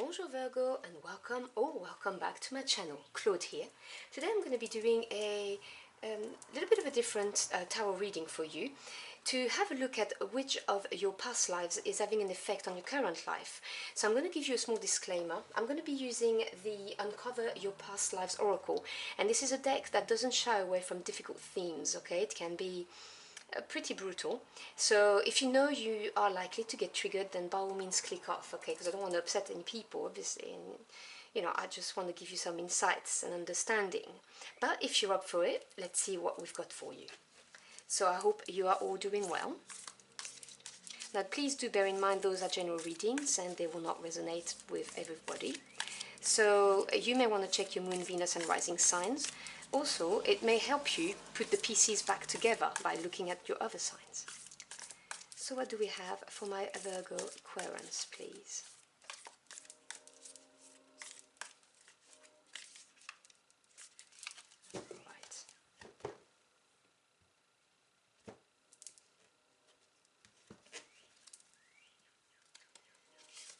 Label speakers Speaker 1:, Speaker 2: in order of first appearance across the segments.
Speaker 1: Bonjour Virgo and welcome back to my channel. Claude here. Today I'm going to be doing a little bit of a different tarot reading for you to have a look at which of your past lives is having an effect on your current life. So I'm going to give you a small disclaimer. I'm going to be using the Uncover Your Past Lives Oracle, and this is a deck that doesn't shy away from difficult themes, okay? It can be pretty brutal, so if you know you are likely to get triggered, then by all means click off, okay, because I don't want to upset any people, obviously, and you know, I just want to give you some insights and understanding. But if you're up for it, let's see what we've got for you. So I hope you are all doing well. Now please do bear in mind those are general readings and they will not resonate with everybody. So you may want to check your moon, Venus and rising signs. Also, it may help you put the pieces back together by looking at your other signs. So what do we have for my Virgo Aquarians, please? Right.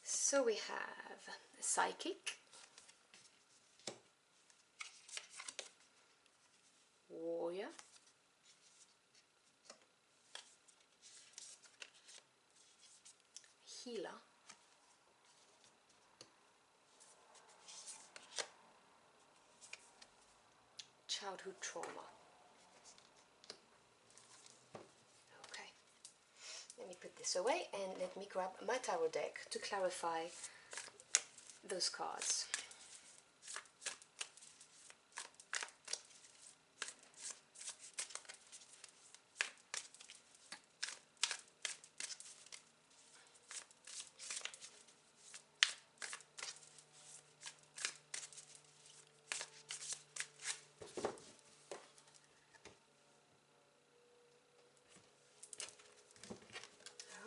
Speaker 1: So we have Psychic, Warrior, Healer, Childhood Trauma. Okay, let me put this away and let me grab my tarot deck to clarify those cards.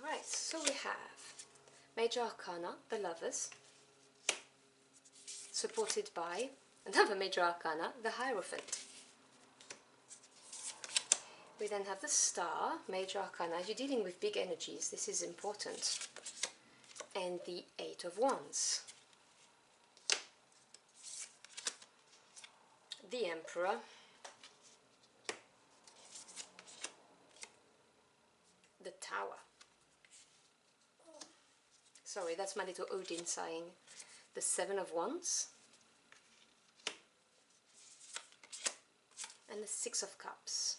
Speaker 1: Alright, so we have Major Arcana, the Lovers, supported by another Major Arcana, the Hierophant. We then have the Star, Major Arcana. You're dealing with big energies, this is important. And the Eight of Wands. The Emperor. The Tower. Sorry, that's my little Odin sighing. The Seven of Wands. And the Six of Cups.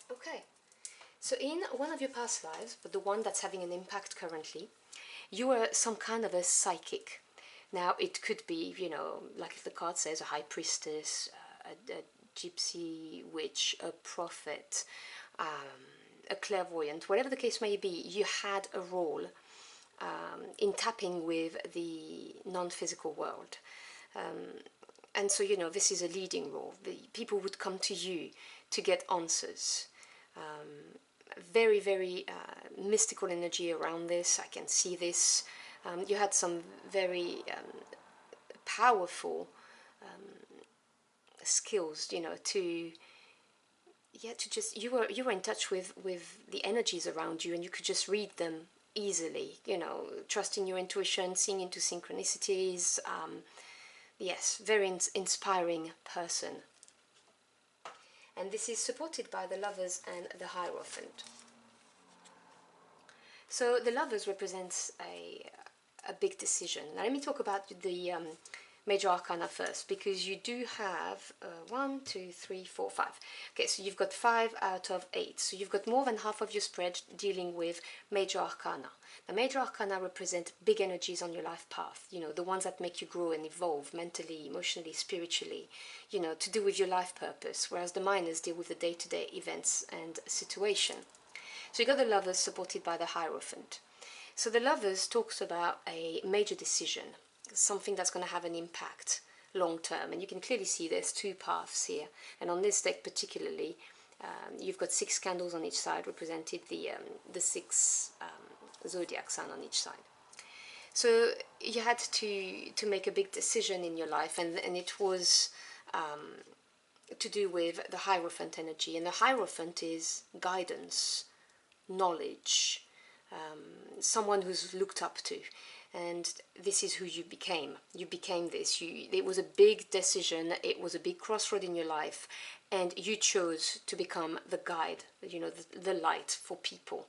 Speaker 1: Okay, so in one of your past lives, but the one that's having an impact currently, you were some kind of a psychic. Now it could be, you know, like if the card says a high priestess, a gypsy witch, a prophet, a clairvoyant, whatever the case may be, you had a role in tapping with the non-physical world. And so, you know, this is a leading role. The people would come to you to get answers. Very, very mystical energy around this. I can see this. You had some very powerful skills, you know, to just, you were in touch with the energies around you, and you could just read them easily, you know, trusting your intuition, seeing into synchronicities. Yes, very inspiring person. And this is supported by the Lovers and the Hierophant. So the Lovers represents a big decision. Now let me talk about the Major Arcana first, because you do have 1, 2, 3, 4, 5. Okay, so you've got 5 out of 8. So you've got more than half of your spread dealing with Major Arcana. The Major Arcana represent big energies on your life path, you know, the ones that make you grow and evolve mentally, emotionally, spiritually, you know, to do with your life purpose, whereas the Minors deal with the day-to-day events and situation. So you got the Lovers supported by the Hierophant. So the Lovers talks about a major decision, something that's going to have an impact long term, and you can clearly see there's two paths here, and on this deck particularly you've got 6 candles on each side, represented the 6 zodiac sign on each side. So you had to make a big decision in your life, and it was to do with the Hierophant energy, and the Hierophant is guidance, knowledge, someone who's looked up to, and this is who you became. You became this. It was a big decision, it was a big crossroad in your life, and you chose to become the guide, you know, the light for people.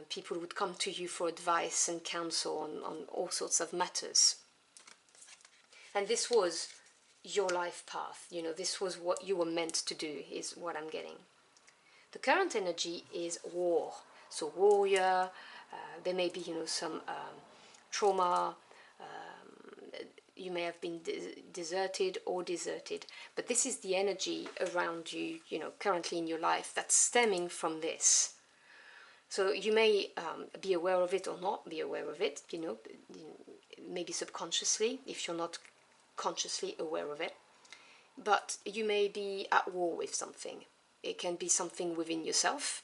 Speaker 1: People would come to you for advice and counsel on all sorts of matters. And this was your life path, you know, this was what you were meant to do, is what I'm getting. The current energy is war. So warrior, there may be, you know, some trauma, you may have been deserted or deserted, but this is the energy around you, you know, currently in your life that's stemming from this. So you may be aware of it or not be aware of it, you know, maybe subconsciously if you're not consciously aware of it. But you may be at war with something. It can be something within yourself,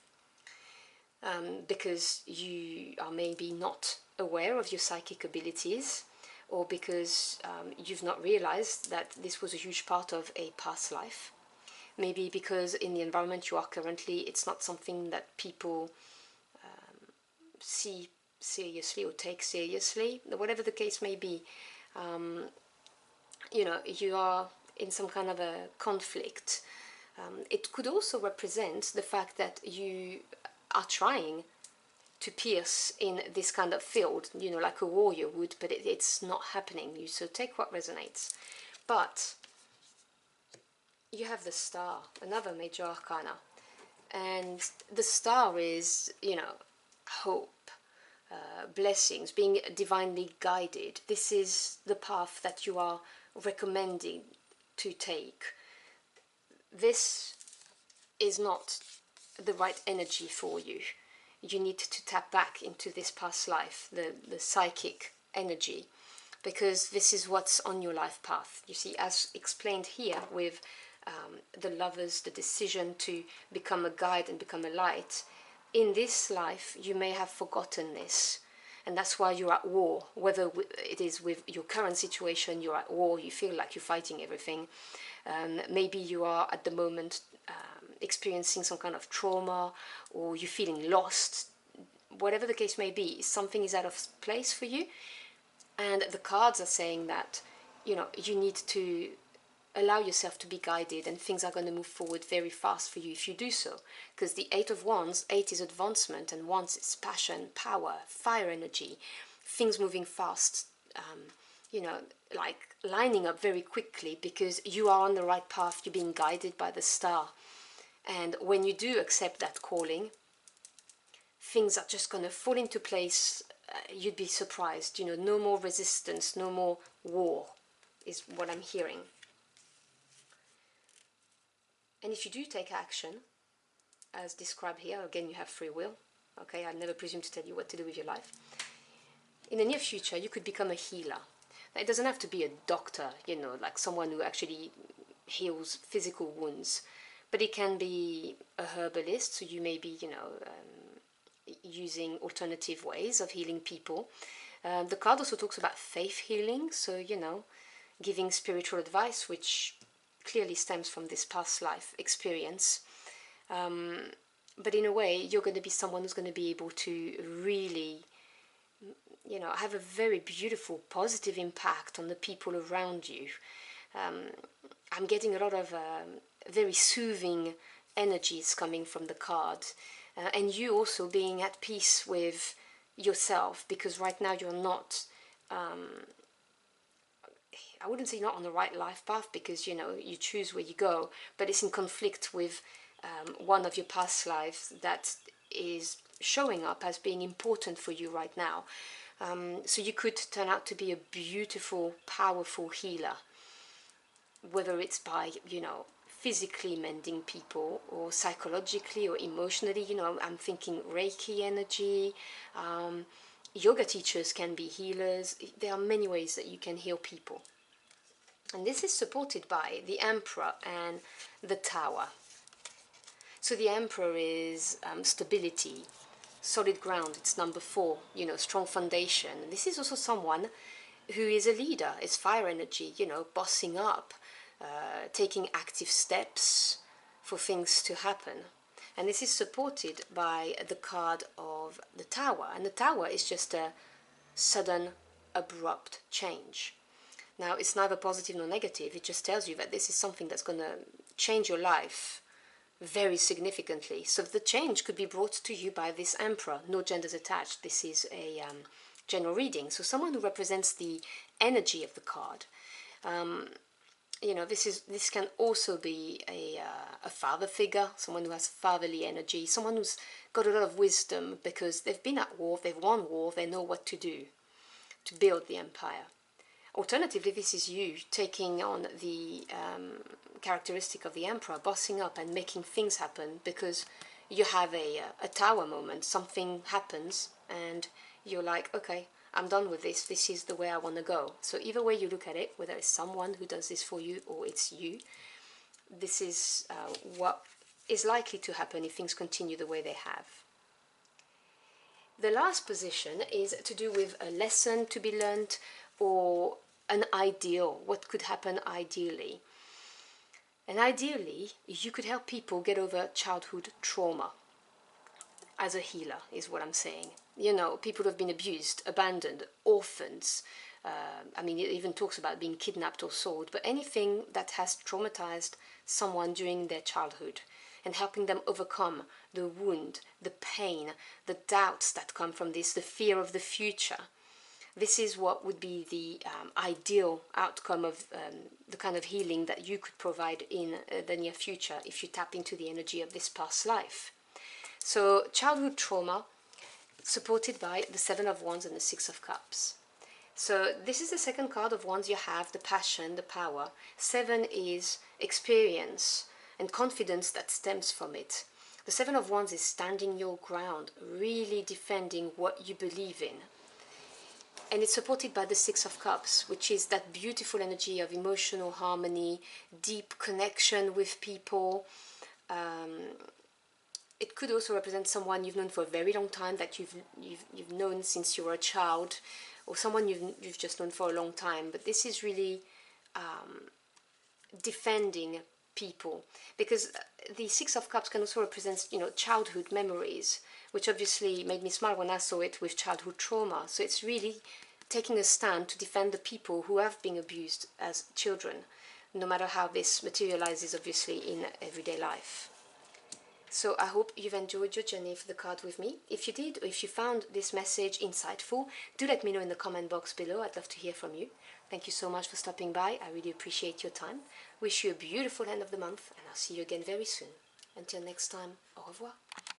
Speaker 1: because you are maybe not aware of your psychic abilities, or because you've not realized that this was a huge part of a past life. Maybe because in the environment you are currently, it's not something that people see seriously or take seriously, whatever the case may be. You know, you are in some kind of a conflict. It could also represent the fact that you are trying to pierce in this kind of field, you know, like a warrior would, but it's not happening. So take what resonates. But you have the star, another major arcana, and the star is, you know, hope, blessings, being divinely guided. This is the path that you are recommending to take. This is not the right energy for you. You need to tap back into this past life, the psychic energy, because this is what's on your life path. You see, as explained here with the lovers, the decision to become a guide and become a light, in this life you may have forgotten this, and that's why you're at war. Whether it is with your current situation, you're at war, you feel like you're fighting everything. Maybe you are at the moment experiencing some kind of trauma, or you're feeling lost. Whatever the case may be, something is out of place for you, and the cards are saying that, you know, you need to allow yourself to be guided, and things are going to move forward very fast for you if you do so. Because the 8 of Wands, 8 is advancement, and Wands is passion, power, fire energy, things moving fast, you know, like lining up very quickly, because you are on the right path, you're being guided by the star. And when you do accept that calling, things are just going to fall into place. You'd be surprised, you know, no more resistance, no more war, is what I'm hearing. And if you do take action, as described here, again, you have free will, okay, I never presume to tell you what to do with your life. In the near future, you could become a healer. Now, it doesn't have to be a doctor, you know, like someone who actually heals physical wounds, but it can be a herbalist, so you may be, you know, using alternative ways of healing people. The card also talks about faith healing, so, you know, giving spiritual advice, which clearly stems from this past life experience. But in a way, you're going to be someone who's going to be able to really, you know, have a very beautiful, positive impact on the people around you. I'm getting a lot of very soothing energies coming from the card. And you also being at peace with yourself, because right now you're not, I wouldn't say not on the right life path, because, you know, you choose where you go, but it's in conflict with one of your past lives that is showing up as being important for you right now. So you could turn out to be a beautiful, powerful healer, whether it's by, you know, physically mending people, or psychologically or emotionally. You know, I'm thinking Reiki energy. Yoga teachers can be healers. There are many ways that you can heal people. And this is supported by the Emperor and the Tower. So the Emperor is stability, solid ground. It's number 4, you know, strong foundation. And this is also someone who is a leader. It's fire energy, you know, bossing up, taking active steps for things to happen. And this is supported by the card of the Tower. And the Tower is just a sudden, abrupt change. Now, it's neither positive nor negative. It just tells you that this is something that's going to change your life very significantly. So the change could be brought to you by this Emperor. No genders attached. This is a general reading. So someone who represents the energy of the card. You know, this can also be a father figure, someone who has fatherly energy, someone who's got a lot of wisdom because they've been at war, they've won war, they know what to do to build the empire. Alternatively, this is you taking on the characteristic of the emperor, bossing up and making things happen because you have a tower moment, something happens and you're like, okay, I'm done with this, this is the way I want to go. So either way you look at it, whether it's someone who does this for you or it's you, this is what is likely to happen if things continue the way they have. The last position is to do with a lesson to be learned or an ideal, what could happen ideally. And ideally, you could help people get over childhood trauma. As a healer is what I'm saying. You know, people who have been abused, abandoned, orphans. I mean, it even talks about being kidnapped or sold, but anything that has traumatized someone during their childhood and helping them overcome the wound, the pain, the doubts that come from this, the fear of the future. This is what would be the ideal outcome of the kind of healing that you could provide in the near future if you tap into the energy of this past life. So childhood trauma supported by the Seven of Wands and the Six of Cups. So this is the second card of Wands you have, the passion, the power. Seven is experience and confidence that stems from it. The Seven of Wands is standing your ground, really defending what you believe in. And it's supported by the Six of Cups, which is that beautiful energy of emotional harmony, deep connection with people. It could also represent someone you've known for a very long time, that you've known since you were a child, or someone you've just known for a long time. But this is really defending people, because the Six of Cups can also represent, you know, childhood memories, which obviously made me smile when I saw it with childhood trauma. So it's really taking a stand to defend the people who have been abused as children, no matter how this materializes obviously in everyday life. So I hope you've enjoyed your journey for the card with me. If you did, or if you found this message insightful, do let me know in the comment box below. I'd love to hear from you. Thank you so much for stopping by. I really appreciate your time. Wish you a beautiful end of the month, and I'll see you again very soon. Until next time, au revoir.